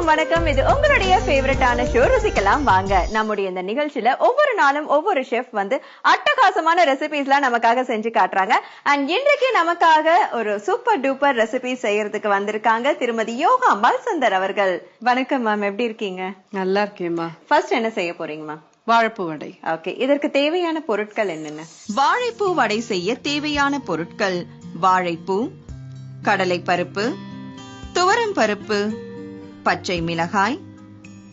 எல்லாருக்கும் வணக்கம். இது உங்களுடைய ஃபேவரட்டான ஷோ ருசிக்கலாம் வாங்க. நம்முடைய இந்த நிகழ்ச்சியில ஒவ்வொரு நாளும் ஒவ்வொரு ஷெஃப் வந்து அட்டகாசமான ரெசிபிஸ்லாம் நமக்காக செஞ்சு காட்டுறாங்க. அண்ட் இன்றைக்கு நமக்காக ஒரு சூப்பர் டூப்பர் ரெசிபி செய்யறதுக்கு வந்திருக்காங்க திருமதி யோகா மல்சுந்தர் அவர்கள். வணக்கம் மேம், எப்படி இருக்கீங்க? நல்லா இருக்கேம்மா. ஃபர்ஸ்ட் என்ன செய்ய போறீங்க மேம்? வாழைப்பூ வடை. ஓகே, இதற்கு தேவையான பொருட்கள் என்னென்ன? வாழைப்பூ வடை செய்ய தேவையான பொருட்கள்: வாழைப்பூ, கடலை பருப்பு, துவரம் பருப்பு, பச்சை மிளகாய்,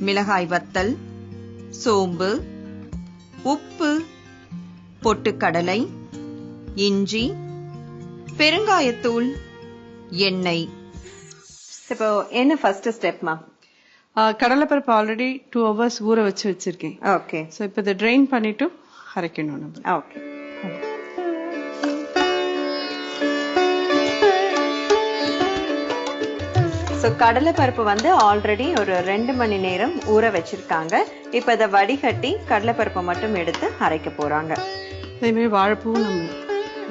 மிளகாய் வத்தல், சோம்பு, உப்பு, பொட்டுக்கடலை, இஞ்சி, பெருங்காயத்தூள், எண்ணெய். இப்போ என்ன ஃபர்ஸ்ட் ஸ்டெப் மேம்? கடலைப்பருப்பு ஆல்ரெடி 2 hours ஊற வச்சிருக்கேன். ஓகே, ஸோ இப்போ இதை ட்ரெயின் பண்ணிட்டு அரைக்கணும் நம்ம. ஓகே. ஸோ கடலை பருப்பு வந்து ஆல்ரெடி ஒரு 2 மணி நேரம் ஊற வச்சிருக்காங்க. இப்போ இதை வடிகட்டி கடலை பருப்பை மட்டும் எடுத்து அரைக்க போறாங்க. அதே மாதிரி வாழைப்பூவும் நம்ம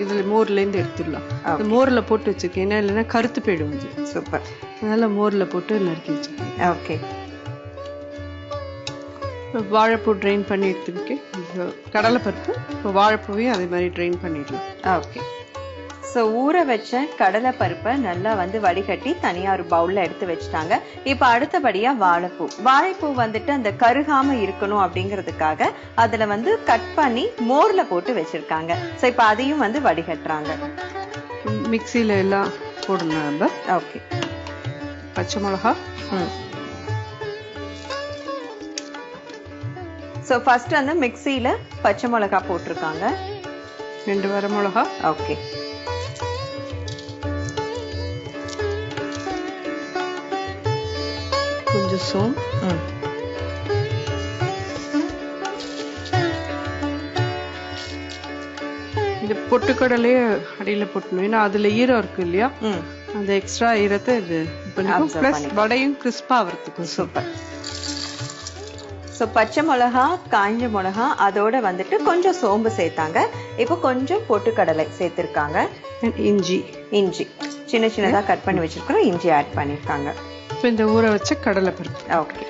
இதுல மோர்ல இருந்து எடுத்துடலாம். மோர்ல போட்டு வச்சிருக்கேன், ஏன்னா இல்லைன்னா கருத்து போயிடும். சூப்பர். அதனால மோர்ல போட்டு நறுக்கி வச்சிருக்கேன். ஓகே, வாழைப்பூ ட்ரெயின் பண்ணி எடுத்துருக்கேன். கடலைப்பருப்பு இப்போ வாழைப்பூவையும் அதே மாதிரி ட்ரெயின் பண்ணிடலாம். ஓகே. ஸோ ஊற வச்ச கடலை பருப்பை நல்லா வந்து வடிகட்டி தனியா ஒரு பவுல்ல எடுத்து வச்சுட்டாங்க. இப்போ அடுத்தபடியா வாழைப்பூ வந்துட்டு அந்த கருகாம இருக்கணும் அப்படிங்கிறதுக்காக அதுல வந்து கட் பண்ணி மோர்ல போட்டு வச்சிருக்காங்க. ஸோ இப்போ அதையும் வந்து வடிகட்டுறாங்க. மிக்சியில எல்லாம் போடணும் நம்ம. ஓகே. பச்சை மிளகா. ஸோ ஃபர்ஸ்ட் வந்து மிக்சியில பச்சை மிளகா போட்டிருக்காங்க. 2 வரமிளகா. ஓகே. கொஞ்சம் சோம்பு. இந்த பொட்டுக்கடலையே அடியில போட்டணும், ஏன்னா அதுல ஈரம் இருக்கு இல்லையா, அந்த எக்ஸ்ட்ரா ஈரத்தை இது பிளஸ் வடையும் கிறிஸ்பா ஆகிறதுக்கு. சூப்பர். ஸோ பச்சை மிளகா, காஞ்ச மிளகா, அதோட வந்துட்டு கொஞ்சம் சோம்பு சேர்த்தாங்க. இப்போ கொஞ்சம் பொட்டுக்கடலை சேர்த்திருக்காங்க. இஞ்சி சின்ன சின்னதா கட் பண்ணி வச்சிருக்கிறோம். இஞ்சி ஆட் பண்ணிருக்காங்க. இப்போ இந்த ஊற வச்ச கடலை பருப்பு. ஓகே.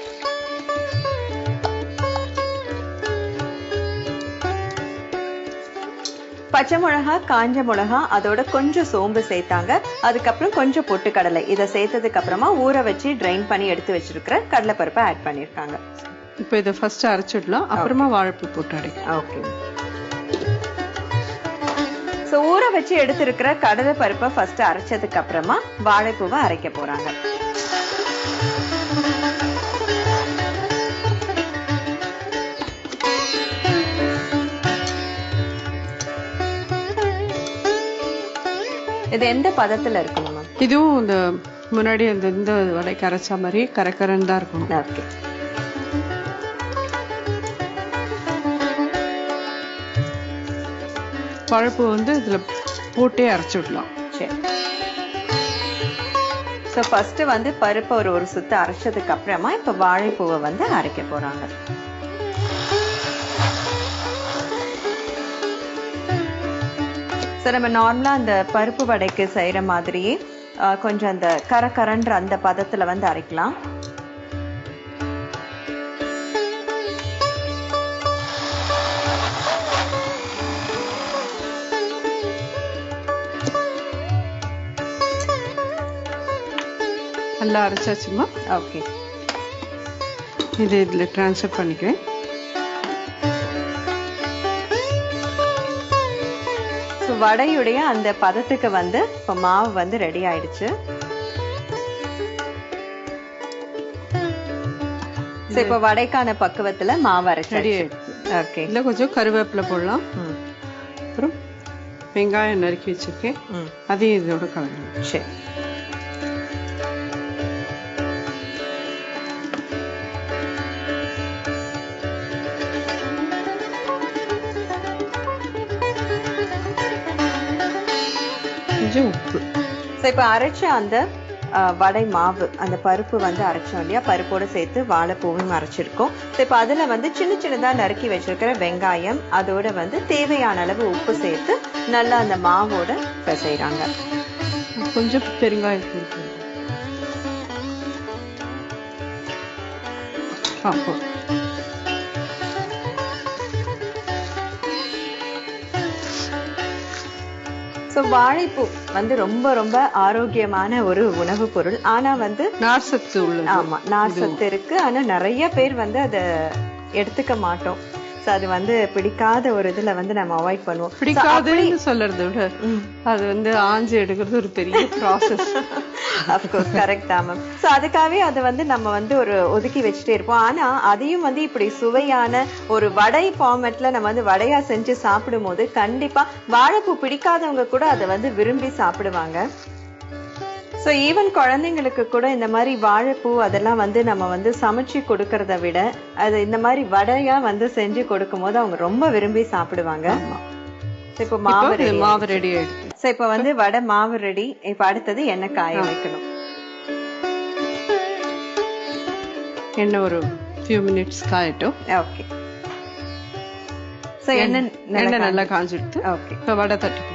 பச்சை மிளகா, காஞ்ச மிளகா, அதோட கொஞ்சம் சோம்பு சேர்த்தாங்க. அதுக்கப்புறம் கொஞ்சம் பொட்டுக்கடலை. இதை சேர்த்ததுக்கு அப்புறமா ஊற வச்சு ட்ரைன் பண்ணி எடுத்து வச்சிருக்கிற கடலை பருப்பை ஆட் பண்ணிருக்காங்க. இப்போ இதை ஃபர்ஸ்ட் அரைச்சிடலாம், அப்புறமா வாழைப்பூ போட்டு அரைக்கலாம். ஓகே. ஸோ ஊற வச்சு எடுத்திருக்கிற கடலை பருப்பை ஃபர்ஸ்ட் அரைச்சதுக்கு அப்புறமா வாழைப்பூவை அரைக்க போறாங்க. இது எந்த பதத்துல இருக்கணும்? இதுவும் இந்த முன்னாடி அந்த இந்த வடைக்கு அரைச்ச மாதிரி கரக்கரன்னு தான் இருக்கணும். ஓகே. வாழைப்பூ வந்து இதுல போட்டே அரைச்சு விடலாம். சரி. ஸோ ஃபர்ஸ்ட் வந்து பருப்பை ஒரு சுத்து அரைச்சதுக்கு அப்புறமா இப்ப வாழைப்பூவை வந்து அரைக்க போறாங்க. சார், நம்ம நார்மலா அந்த பருப்பு வடைக்கு செய்யற மாதிரியே கொஞ்சம் அந்த கரன்ற அந்த பதத்துல வந்து அரைக்கலாம். நல்லா அரைச்சாச்சுமா. ஓகே. இது இதுல டிரான்ஸ்ஃபர் பண்ணிக்கிறேன். வடையுடைய அந்த பதத்துக்கு வந்து இப்ப மாவு வந்து ரெடி ஆயிடுச்சு. இப்ப வடைக்கான பக்குவத்துல மாவு அரைச்சு ரெடி ஆயிடுச்சு. ஓகே. இல்ல கொஞ்சம் கருவேப்பிலை போடலாம். அப்புறம் வெங்காயம் நறுக்கி வச்சிருக்கேன், அதையும் இதோட கலந்து. சரி. உப்பு. இப்ப அரைச்ச அந்த வடை மாவு, அந்த பருப்பு வந்து அரைச்சோம் இல்லையா, பருப்போட சேர்த்து வாழைப்பூவும் அரைச்சிருக்கோம். இப்ப அதுல வந்து சின்ன சின்னதா நறுக்கி வச்சிருக்கிற வெங்காயம், அதோட வந்து தேவையான அளவு உப்பு சேர்த்து நல்லா அந்த மாவோட பிசைறாங்க. கொஞ்சம் பெருங்காயம். அப்போ சோ வாழைப்பூ வந்து ரொம்ப ரொம்ப ஆரோக்கியமான ஒரு உணவு பொருள். ஆனா வந்து நார்சத்து உள்ளது. ஆமா, நார்சத்து இருக்கு. ஆனா நிறைய பேர் வந்து அத எடுத்துக்க மாட்டோம். சோ அது வந்து பிடிக்காத ஒரு இதுல வந்து நம்ம அவாய்ட் பண்ணுவோம். பிடிக்காதுன்னு சொல்றதை விட அது வந்து ஆஞ்சு எடுக்கிறது ஒரு பெரிய ப்ராசஸ். அப்கோர்ஸ் கரெக்ட் தான் மேம். சோ அதுக்காகவே அதை வந்து நம்ம வந்து ஒரு ஒதுக்கி வச்சுட்டே இருப்போம். ஆனா அதையும் வந்து இப்படி சுவையான ஒரு வடை ஃபார்மேட்ல நம்ம வந்து வடையா செஞ்சு சாப்பிடும் போது கண்டிப்பா வாழைப்பூ பிடிக்காதவங்க கூட அதை வந்து விரும்பி சாப்பிடுவாங்க. சோ ஈவன் குழந்தைங்களுக்கு கூட இந்த மாதிரி வாழைப்பூ அதெல்லாம் வந்து நம்ம வந்து சமைச்சு கொடுக்கறத விட அது இந்த மாதிரி வடையா வந்து செஞ்சு கொடுக்கும் போது அவங்க ரொம்ப விரும்பி சாப்பிடுவாங்க. இப்ப மாவு ரெடி ஆயிடுச்சு. சோ இப்ப வந்து வடை மாவு ரெடி. இப்ப அடுத்தது எண்ணெய் காய வைக்கணும். எண்ணெய் ஒரு few minutes காயட்டும். ஓகே. சோ எண்ணெய் நல்லா காஞ்சிடுது. ஓகே. இப்ப வடை தட்டி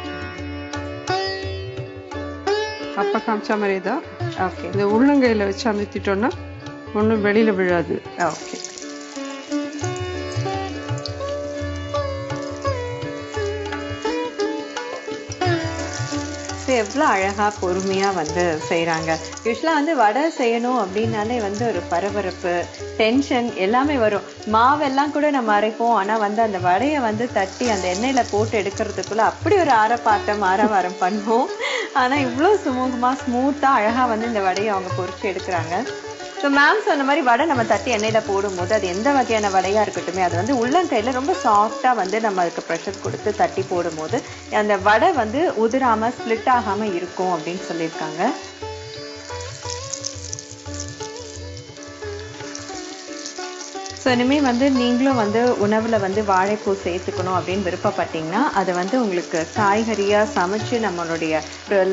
அப்ப காமிச்ச மாதிரி தான். ஓகே. இந்த உள்ளங்கையில வச்சு அமுத்திட்டோம்னா ஒண்ணும் வெளியில விழாது. ஓகே. எவ்வளவு அழகா பொறுமையா வந்து செய்யறாங்க. யூஸ்வலா வந்து வடை செய்யணும் அப்படின்னாலே வந்து ஒரு பரபரப்பு, டென்ஷன் எல்லாமே வரும். மாவெல்லாம் கூட நம்ம அரைப்போம். ஆனா வந்து அந்த வடையை வந்து தட்டி அந்த எண்ணெயில போட்டு எடுக்கிறதுக்குள்ள அப்படி ஒரு ஆரவாரம் பண்ணுவோம். ஆனா இவ்வளவு சுமூகமா ஸ்மூத்தா அழகா வந்து இந்த வடையை அவங்க பொரிச்சு எடுக்கிறாங்க. ஸோ மேம் சொன்ன மாதிரி வடை நம்ம தட்டி எண்ணெயில போடும்போது அது எந்த வகையான வடையா இருக்கட்டுமே அது வந்து உள்ளங்கையில ரொம்ப சாஃப்டா வந்து நம்ம அதுக்கு ப்ரெஷர் கொடுத்து தட்டி போடும்போது அந்த வடை வந்து உதிராம ஸ்பிளிட் ஆகாம இருக்கும் அப்படின்னு சொல்லியிருக்காங்க. ஸோ இனிமே வந்து நீங்களும் வந்து உணவுல வந்து வாழைப்பூ சேர்த்துக்கணும் அப்படின்னு விருப்பப்பட்டீங்கன்னா அதை வந்து உங்களுக்கு காய்கறியா சமைச்சு நம்மளுடைய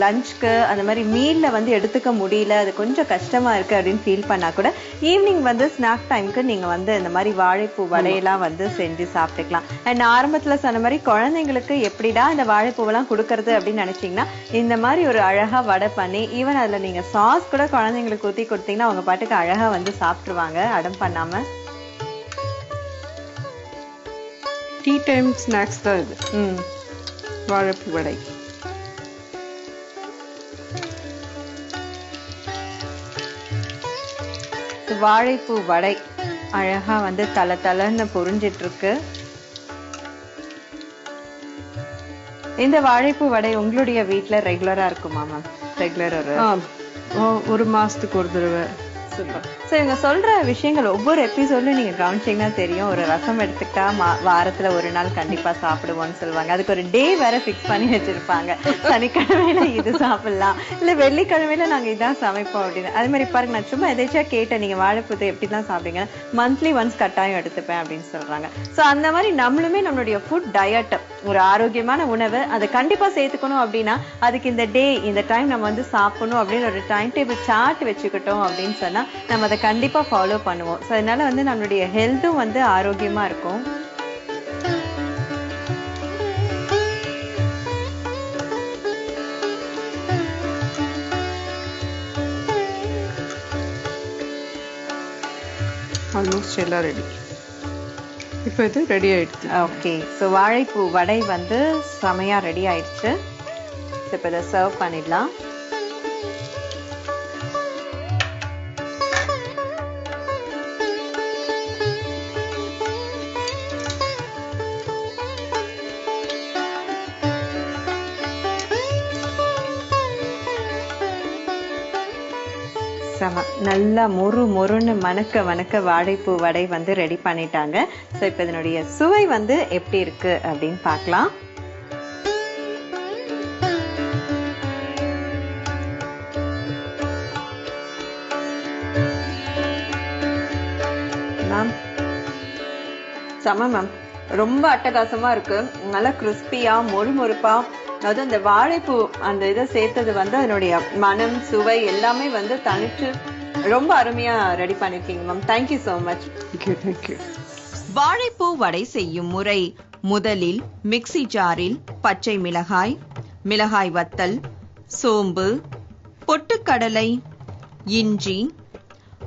லஞ்சுக்கு அந்த மாதிரி மீல்ல வந்து எடுத்துக்க முடியல, அது கொஞ்சம் கஷ்டமா இருக்கு அப்படின்னு ஃபீல் பண்ணா கூட ஈவினிங் வந்து ஸ்நாக் டைமுக்கு நீங்க வந்து இந்த மாதிரி வாழைப்பூ வடையெல்லாம் வந்து செஞ்சு சாப்பிட்டுக்கலாம். அண்ட் ஆரம்பத்துல சொன்ன மாதிரி குழந்தைங்களுக்கு எப்படிடா இந்த வாழைப்பூவெல்லாம் கொடுக்கறது அப்படின்னு நினைச்சீங்கன்னா இந்த மாதிரி ஒரு அழகா வடை பண்ணி ஈவன் அதுல நீங்க சாஸ் கூட குழந்தைங்களுக்கு ஊத்தி கொடுத்தீங்கன்னா அவங்க பாட்டுக்கு அழகா வந்து சாப்பிட்டுருவாங்க அடம் பண்ணாம. டீ டைம் ஸ்நாக்ஸ் தான் இது. வாழைப்பூ வடை. வாழைப்பூ வடை அழகா வந்து தலன்னு பொரிஞ்சிட்டு இருக்கு. இந்த வாழைப்பூ வடை உங்களுடைய வீட்டுல ரெகுலரா இருக்குமா மேம்? ரெகுலர் ஒரு மாசத்துக்கு ஒரு தடவை. சோ இவங்க சொல்ற விஷயங்கள் ஒவ்வொரு எபிசோட்லயும் நீங்க கவனிச்சீங்கன்னா தெரியும். ஒரு ரசம் எடுத்துக்கிட்டா வாரத்துல ஒரு நாள் கண்டிப்பா சாப்பிடுவோம்னு சொல்லுவாங்க. அதுக்கு ஒரு டே வேற பிக்ஸ் பண்ணி வச்சிருப்பாங்க. சனிக்கிழமையில இது சாப்பிடலாம், இல்ல வெள்ளிக்கிழமையில நாங்க இதான் சமைப்போம் அப்படின்னு. அதே மாதிரி பாருங்க, நான் சும்மா எதாச்சும் கேட்டேன் நீங்க வாழைப்பூத்தை எப்படிதான் சாப்பிடுங்க, மந்த்லி ஒன்ஸ் கட்டாயம் எடுத்துப்பேன் அப்படின்னு சொல்றாங்க. சோ அந்த மாதிரி நம்மளுமே நம்மளுடைய ஃபுட் டயட் ஒரு ஆரோக்கியமான உணவு அதை கண்டிப்பா சேர்த்துக்கணும் அப்படின்னா அதுக்கு இந்த டே இந்த டைம் நம்ம வந்து சாப்பிடணும் அப்படின்னு ஒரு டைம் டேபிள் சார்ட் வச்சுக்கிட்டோம் அப்படின்னு சொன்னா நம்ம அதை கண்டிப்பா ஃபாலோ பண்ணுவோம். சோ அதனால வந்து நம்மளுடைய ஹெல்த்தும் வந்து ஆரோக்கியமா இருக்கும். ஆல்மோஸ்ட் எல்லாம் ரெடி. இப்போ இது ரெடி ஆயிடுச்சு. ஓகே. ஸோ வாழைப்பூ வடை வந்து செமையா ரெடி ஆயிடுச்சு. இப்போ இதை சர்வ் பண்ணிடலாம். நல்லா மொறுன்னு மணக்க வாழைப்பூ வடை வந்து ரெடி பண்ணிட்டாங்க. சோ இப்ப இதனுடைய சுவை வந்து எப்படி இருக்கு அப்படின்னு பார்க்கலாம். மேம் செம மேம், ரொம்ப அட்டகாசமா இருக்கு. நல்லா கிறிஸ்பியா மொறுமொறுப்பா. அதாவது அந்த வாழைப்பூ அந்த இதை சேர்த்தது வந்து அதனுடைய மனம் சுவை எல்லாமே வந்து தனிச்சு ரொம்ப அருமையா ரெடி பண்ணிருக்கீங்க மேம். Thank you so much. வாழைப்பூ வடை செய்யும் முறை: முதலில் மிக்ஸி ஜாரில் பச்சை மிளகாய், மிளகாய் வத்தல், சோம்பு, பொட்டுக்கடலை, இஞ்சி,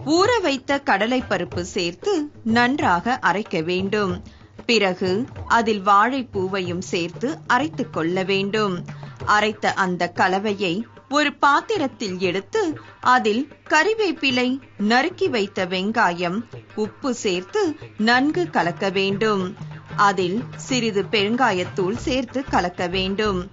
ஊற வைத்த கடலை பருப்பு சேர்த்து நன்றாக அரைக்க வேண்டும். பிறகு அதில் வாழைப்பூவையும் சேர்த்து அரைத்துக் கொள்ள வேண்டும். அரைத்த அந்த கலவையை ஒரு பாத்திரத்தில் எடுத்து அதில் கறிவேப்பிலை, நறுக்கி வைத்த வெங்காயம், உப்பு சேர்த்து நன்கு கலக்க வேண்டும். அதில் சிறிது பெருங்காயத்தூள் சேர்த்து கலக்க வேண்டும்.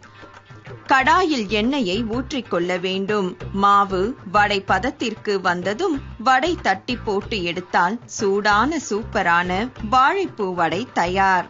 கடாயில் எண்ணெயை ஊற்றிக்கொள்ள வேண்டும். மாவு வடை பதத்திற்கு வந்ததும் வடை தட்டி போட்டு எடுத்தால் சூடான சூப்பரான வாழைப்பூ வடை தயார்.